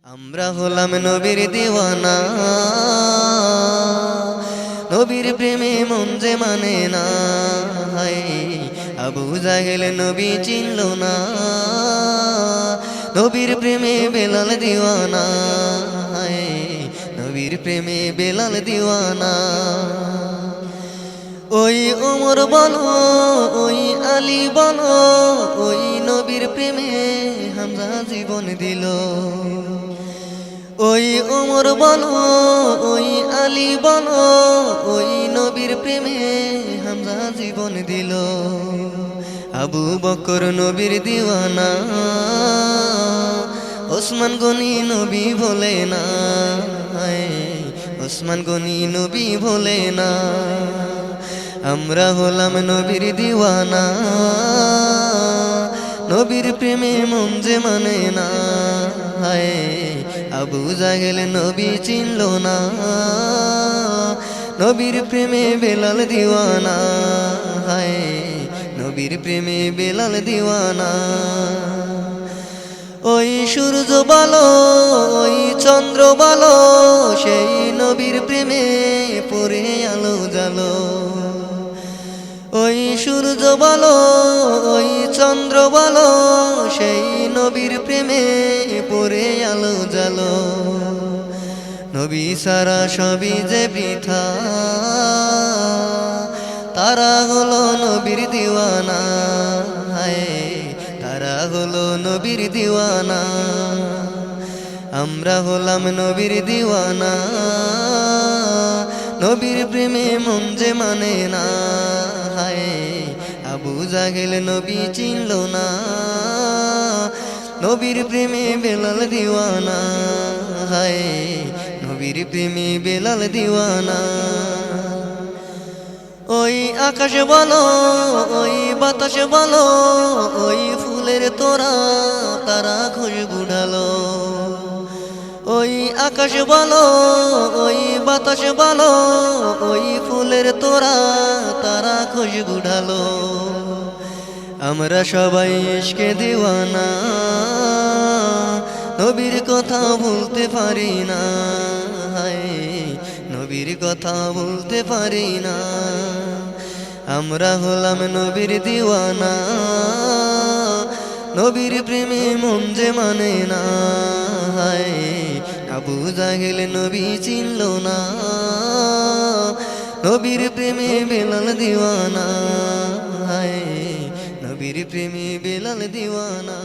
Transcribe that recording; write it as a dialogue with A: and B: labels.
A: আমরা হলাম নবীর দিওয়ানা, নবীর প্রেমে মন যে মানে না। হায় আবু জাহেল নবী চিনল না, নবীর প্রেমে বেলাল দিওয়ানা। হায় নবীর প্রেমে বেলাল দিওয়ানা। ওই ওমর বলো, ওই আলী বলো, ওই নবীর প্রেমে হামজা জীবন দিল। ওই ওমর বলো, ওই আলী বলো, ওই নবীর প্রেমে হামজা জীবন দিল। আবু বকর নবীর দিওয়ানা, ওসমান গনি নবী ভোলে না। ওসমান গনি নবী ভোলে না। আমরা হলাম নবীর দিওয়ানা, নবীর প্রেমে মন যে মানে না। হায় আবু জাহেল নবী চিনল না, নবীর প্রেমে বেলাল দিওয়ানা। হায় নবীর প্রেমে বেলাল দিওয়ানা। ওই সূর্য বলো, ওই চন্দ্র বলো, সেই নবীর প্রেমে পড়ে আলো জালো। ওই সূর্য বলো, ওই চন্দ্র বলো, সেই নবীর প্রেমে পড়ে আলো জালো। নবী সারা সবই যে বৃথা, তারা হলো নবীর দিওয়ানা। হায় তারা হলো নবীর দিওয়ানা। আমরা হলাম নবীর দিওয়ানা, নবীর প্রেমে মন যে মানে না। হায় আবু জাহেল নবী চিনল না, নবীর প্রেমে বেলাল দিওয়ানা। হায় নবীর প্রেমে বেলাল দিওয়ানা। ওই আকাশ বলো, ওই বাতাস বলো, ওই ফুলের তোরা তারা খুশবু ঢালো। ওই আকাশ বলো, ওই বাতাস বলো, ওই ফুলের তোরা তারা খুশবু ঢালো। আমরা সবাই ইশকে দিওয়ানা, নবীর কথা বলতে পারি না। হায় নবীর কথা বলতে পারি না। আমরা হলাম নবীর দিওয়ানা, নবীর প্রেমে মন যে মানে না। হায় আবু জাহেল নবী চিনল না, নবীর প্রেমে বেলাল দিওয়ানা। হায় নবীর প্রেমে বেলাল দিওয়ানা।